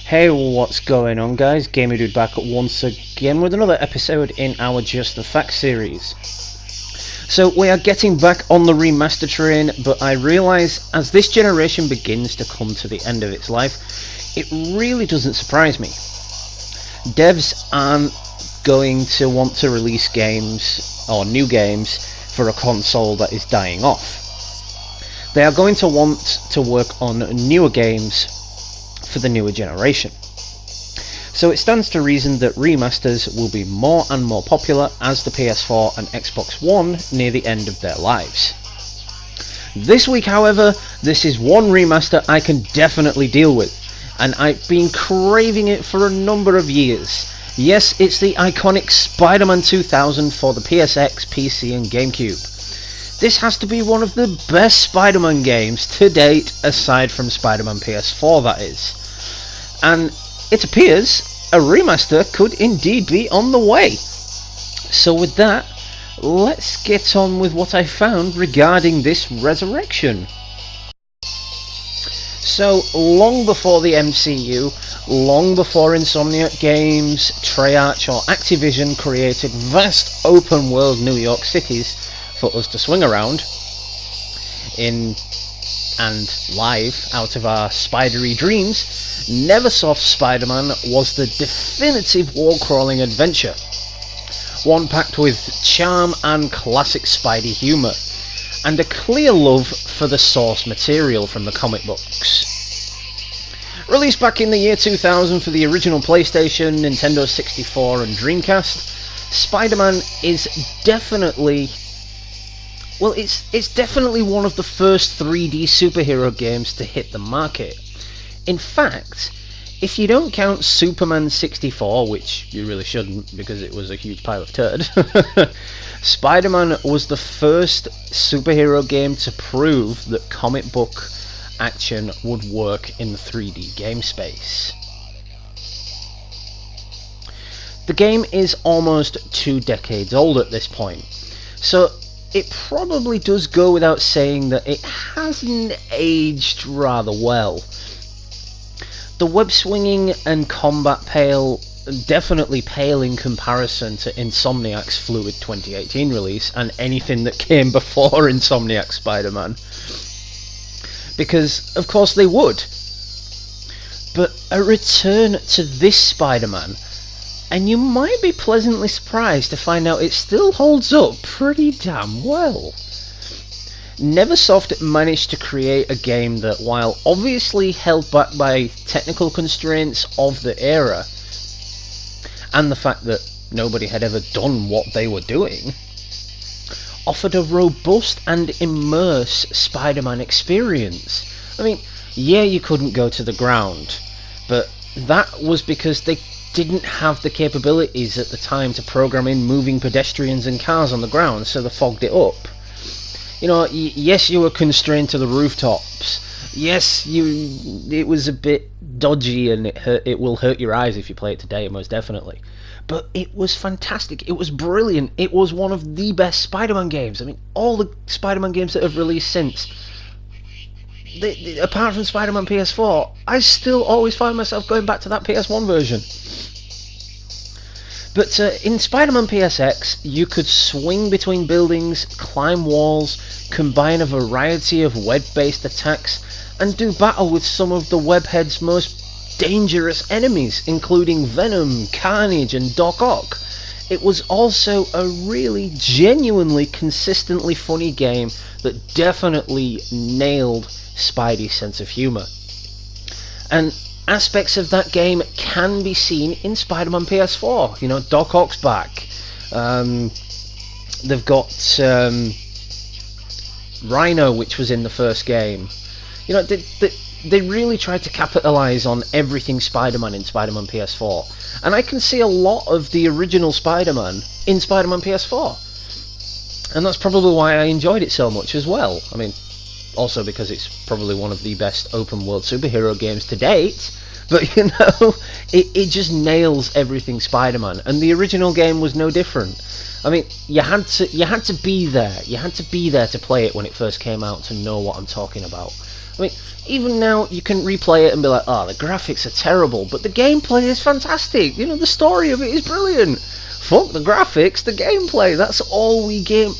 Hey, what's going on, guys? Gamerdude back once again with another episode in our Just the Facts series. So we are getting back on the remaster train, but I realise as this generation begins to come to the end of its life, it really doesn't surprise me. Devs aren't going to want to release games or new games for a console that is dying off. They are going to want to work on newer games for the newer generation. So it stands to reason that remasters will be more and more popular as the PS4 and Xbox One near the end of their lives. This week, however, this is one remaster I can definitely deal with, and I've been craving it for a number of years. Yes, it's the iconic Spider-Man 2000 for the PSX, PC and GameCube. This has to be one of the best Spider-Man games to date, aside from Spider-Man PS4, that is. And it appears a remaster could indeed be on the way. So with that, let's get on with what I found regarding this resurrection. So, long before the MCU, long before Insomniac Games, Treyarch or Activision created vast open-world New York cities for us to swing around in and live out of our spidery dreams, Neversoft Spider-Man was the definitive wall-crawling adventure. One packed with charm and classic Spidey humour, and a clear love for the source material from the comic books. Released back in the year 2000 for the original PlayStation, Nintendo 64 and Dreamcast, Spider-Man is definitely... well, it's definitely one of the first 3D superhero games to hit the market. In fact, if you don't count Superman 64, which you really shouldn't because it was a huge pile of turd, Spider-Man was the first superhero game to prove that comic book action would work in the 3D game space. The game is almost 2 decades old at this point, so it probably does go without saying that it hasn't aged rather well. The web swinging and combat definitely pale in comparison to Insomniac's fluid 2018 release and anything that came before Insomniac Spider-Man. Because, of course, they would. But a return to this Spider-Man, and you might be pleasantly surprised to find out it still holds up pretty damn well. Neversoft managed to create a game that, while obviously held back by technical constraints of the era, and the fact that nobody had ever done what they were doing, offered a robust and immersive Spider-Man experience. I mean, yeah, you couldn't go to the ground, but that was because they didn't have the capabilities at the time to program in moving pedestrians and cars on the ground, so they fogged it up. You know, yes, you were constrained to the rooftops. Yes, it was a bit dodgy and it will hurt your eyes if you play it today, most definitely. But it was fantastic. It was brilliant. It was one of the best Spider-Man games. I mean, all the Spider-Man games that have released since, apart from Spider-Man PS4, I still always find myself going back to that PS1 version. But in Spider-Man PSX, you could swing between buildings, climb walls, combine a variety of web-based attacks, and do battle with some of the webhead's most dangerous enemies, including Venom, Carnage, and Doc Ock. It was also a really genuinely consistently funny game that definitely nailed Spidey's sense of humour. And aspects of that game can be seen in Spider-Man PS4. You know, Doc Ock's back. They've got Rhino, which was in the first game. You know, they really tried to capitalise on everything Spider-Man in Spider-Man PS4. And I can see a lot of the original Spider-Man in Spider-Man PS4. And that's probably why I enjoyed it so much as well. I mean, also because it's probably one of the best open-world superhero games to date, but you know, it just nails everything Spider-Man, and the original game was no different. I mean, you had to be there. You had to be there to play it when it first came out to know what I'm talking about. I mean, even now you can replay it and be like, oh, the graphics are terrible, but the gameplay is fantastic. You know, the story of it is brilliant. Fuck the graphics, the gameplay. That's all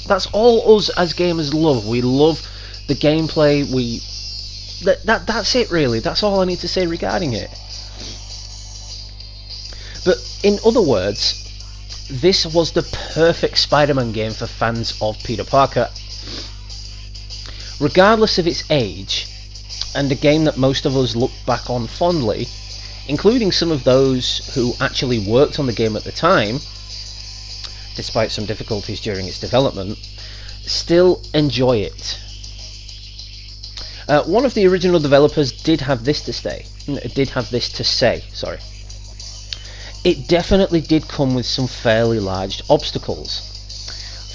That's all us as gamers love. We love the gameplay. That's it really. That's all I need to say regarding it. But in other words, this was the perfect Spider-Man game for fans of Peter Parker. Regardless of its age, and a game that most of us look back on fondly, including some of those who actually worked on the game at the time, despite some difficulties during its development, still enjoy it. One of the original developers did have this to say. It definitely did come with some fairly large obstacles.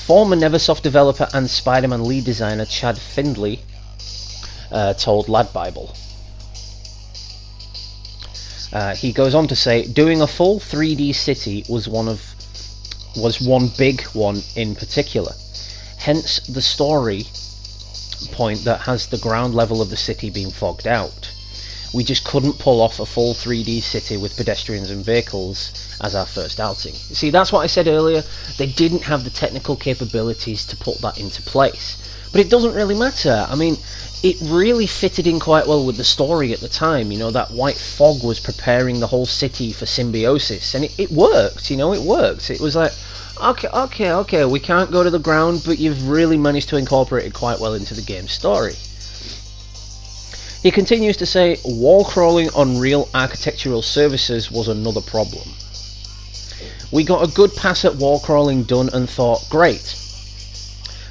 Former Neversoft developer and Spider-Man lead designer Chad Findley told Lad Bible. He goes on to say, doing a full 3D city was one big one in particular. Hence the story point that has the ground level of the city being fogged out. We just couldn't pull off a full 3D city with pedestrians and vehicles as our first outing. See, that's what I said earlier. They didn't have the technical capabilities to put that into place. But it doesn't really matter. I mean, it really fitted in quite well with the story at the time. You know, that white fog was preparing the whole city for symbiosis. And it worked, you know, it worked. It was like, okay, we can't go to the ground, but you've really managed to incorporate it quite well into the game's story. He continues to say, wall crawling on real architectural surfaces was another problem. We got a good pass at wall crawling done and thought, great.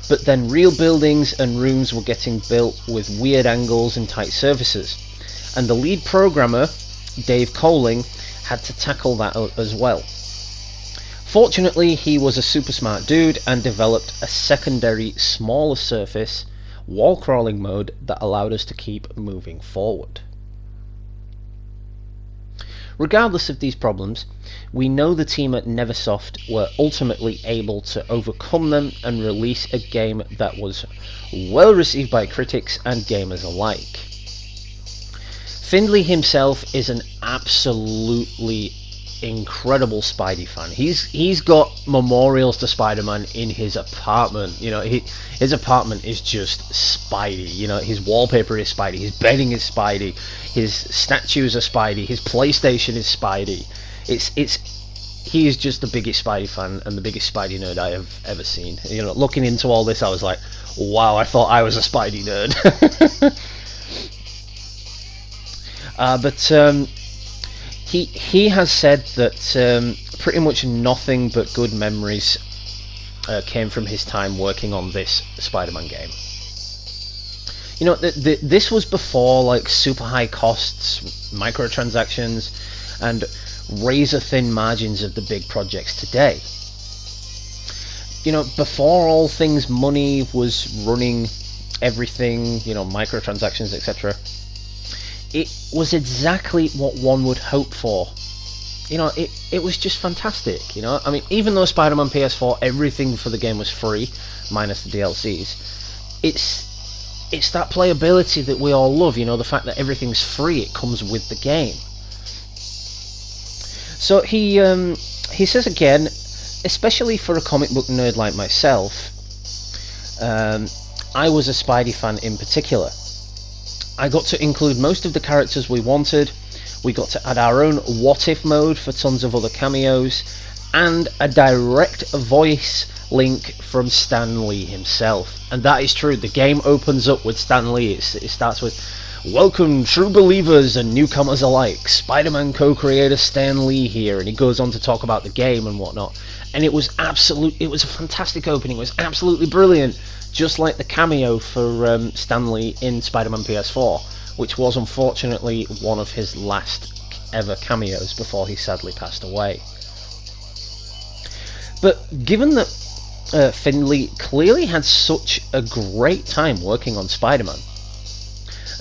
But then real buildings and rooms were getting built with weird angles and tight surfaces. And the lead programmer, Dave Coling, had to tackle that as well. Fortunately, he was a super smart dude and developed a secondary, smaller surface wall crawling mode that allowed us to keep moving forward. Regardless of these problems, we know the team at Neversoft were ultimately able to overcome them and release a game that was well received by critics and gamers alike. Findley himself is an absolutely incredible Spidey fan. He's got memorials to Spider-Man in his apartment. You know, his apartment is just Spidey. You know, his wallpaper is Spidey, his bedding is Spidey, his statues are Spidey, his PlayStation is Spidey. He is just the biggest Spidey fan and the biggest Spidey nerd I have ever seen. You know, looking into all this, I was like, wow, I thought I was a Spidey nerd. He has said that pretty much nothing but good memories came from his time working on this Spider-Man game. You know, this was before like super high costs, microtransactions, and razor-thin margins of the big projects today. You know, before all things money was running everything, you know, microtransactions, etc. It was exactly what one would hope for. You know, it was just fantastic, you know. I mean, even though Spider-Man PS4, everything for the game was free, minus the DLCs, it's that playability that we all love, you know, the fact that everything's free, it comes with the game. So he says again, especially for a comic book nerd like myself, I was a Spidey fan in particular. I got to include most of the characters we wanted, we got to add our own what-if mode for tons of other cameos, and a direct voice link from Stan Lee himself. And that is true, the game opens up with Stan Lee. It starts with, welcome true believers and newcomers alike, Spider-Man co-creator Stan Lee here, and he goes on to talk about the game and whatnot. And it was a fantastic opening, it was absolutely brilliant. Just like the cameo for Stan Lee in Spider-Man PS4, which was unfortunately one of his last ever cameos before he sadly passed away. But given that Findley clearly had such a great time working on Spider-Man,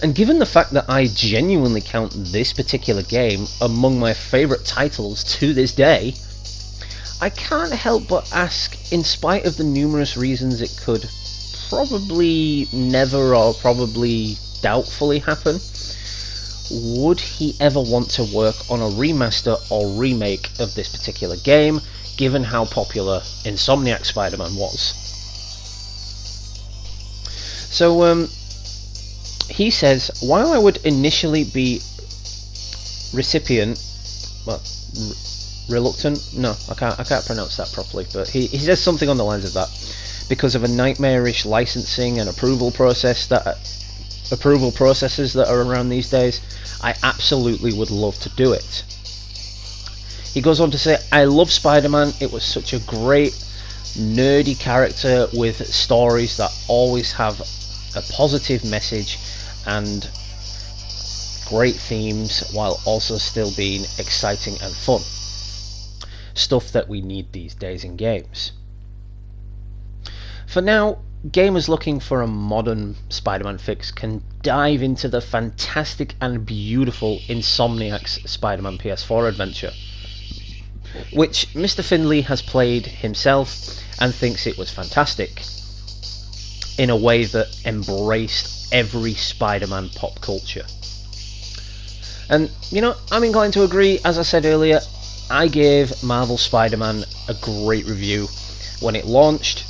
and given the fact that I genuinely count this particular game among my favourite titles to this day, I can't help but ask, in spite of the numerous reasons it could probably never, or probably doubtfully happen. Would he ever want to work on a remaster or remake of this particular game, given how popular Insomniac Spider-Man was? So he says, while I would initially be reluctant? No, I can't pronounce that properly, but he says something on the lines of that, because of a nightmarish licensing and approval processes that are around these days. I absolutely would love to do it. He goes on to say, I love Spider-Man. It was such a great nerdy character with stories that always have a positive message and great themes, while also still being exciting and fun. Stuff that we need these days in games. For now, gamers looking for a modern Spider-Man fix can dive into the fantastic and beautiful Insomniac's Spider-Man PS4 adventure, which Mr. Findlay has played himself and thinks it was fantastic, in a way that embraced every Spider-Man pop culture. And, you know, I'm inclined to agree. As I said earlier, I gave Marvel Spider-Man a great review when it launched,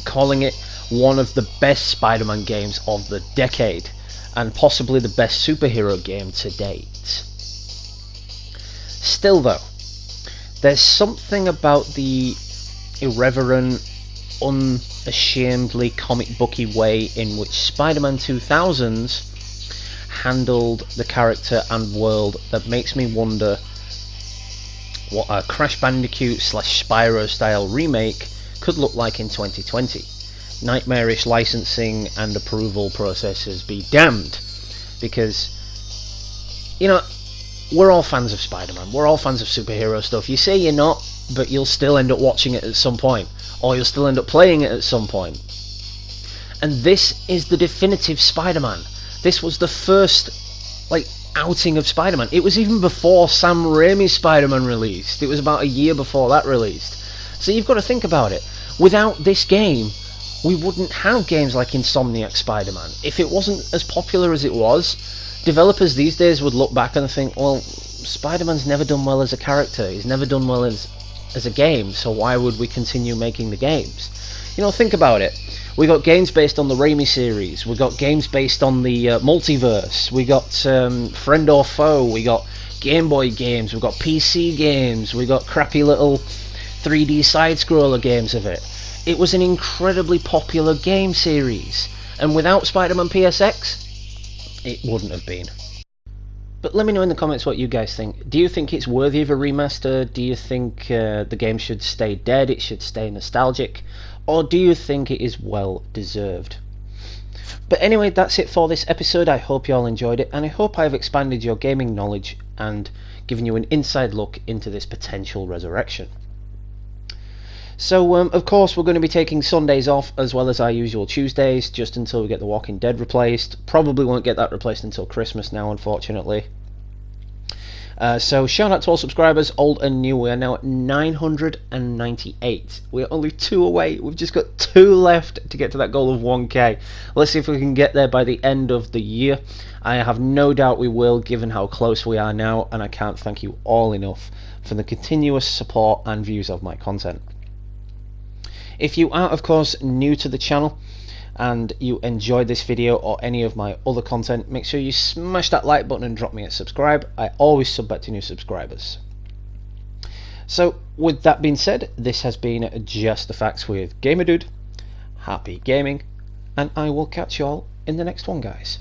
calling it one of the best Spider-Man games of the decade, and possibly the best superhero game to date. Still though, there's something about the irreverent, unashamedly comic booky way in which Spider-Man 2000s handled the character and world that makes me wonder what a Crash Bandicoot / Spyro style remake could look like in 2020. Nightmarish licensing and approval processes be damned, because, you know, we're all fans of Spider-Man, we're all fans of superhero stuff. You say you're not, but you'll still end up watching it at some point, or you'll still end up playing it at some point. And this is the definitive Spider-Man. This was the first, outing of Spider-Man. It was even before Sam Raimi's Spider-Man released. It was about a year before that released. So you've got to think about it. Without this game, we wouldn't have games like Insomniac Spider-Man. If it wasn't as popular as it was, developers these days would look back and think, well, Spider-Man's never done well as a character. He's never done well as a game, so why would we continue making the games? You know, think about it. We got games based on the Raimi series. We got games based on the multiverse. We got Friend or Foe. We got Game Boy games. We got PC games. We got crappy little 3D side-scroller games of it. It was an incredibly popular game series, and without Spider-Man PSX, it wouldn't have been. But let me know in the comments what you guys think. Do you think it's worthy of a remaster? Do you think the game should stay dead, it should stay nostalgic? Or do you think it is well deserved? But anyway, that's it for this episode. I hope you all enjoyed it, and I hope I've expanded your gaming knowledge and given you an inside look into this potential resurrection. So, of course, we're going to be taking Sundays off, as well as our usual Tuesdays, just until we get The Walking Dead replaced. Probably won't get that replaced until Christmas now, unfortunately. So shout out to all subscribers, old and new. We are now at 998. We're only 2 away. We've just got 2 left to get to that goal of 1k. Let's see if we can get there by the end of the year. I have no doubt we will, given how close we are now, and I can't thank you all enough for the continuous support and views of my content. If you are, of course, new to the channel and you enjoyed this video or any of my other content, make sure you smash that like button and drop me a subscribe. I always sub back to new subscribers. So with that being said, this has been Just the Facts with Gamerdude. Happy gaming, and I will catch you all in the next one, guys.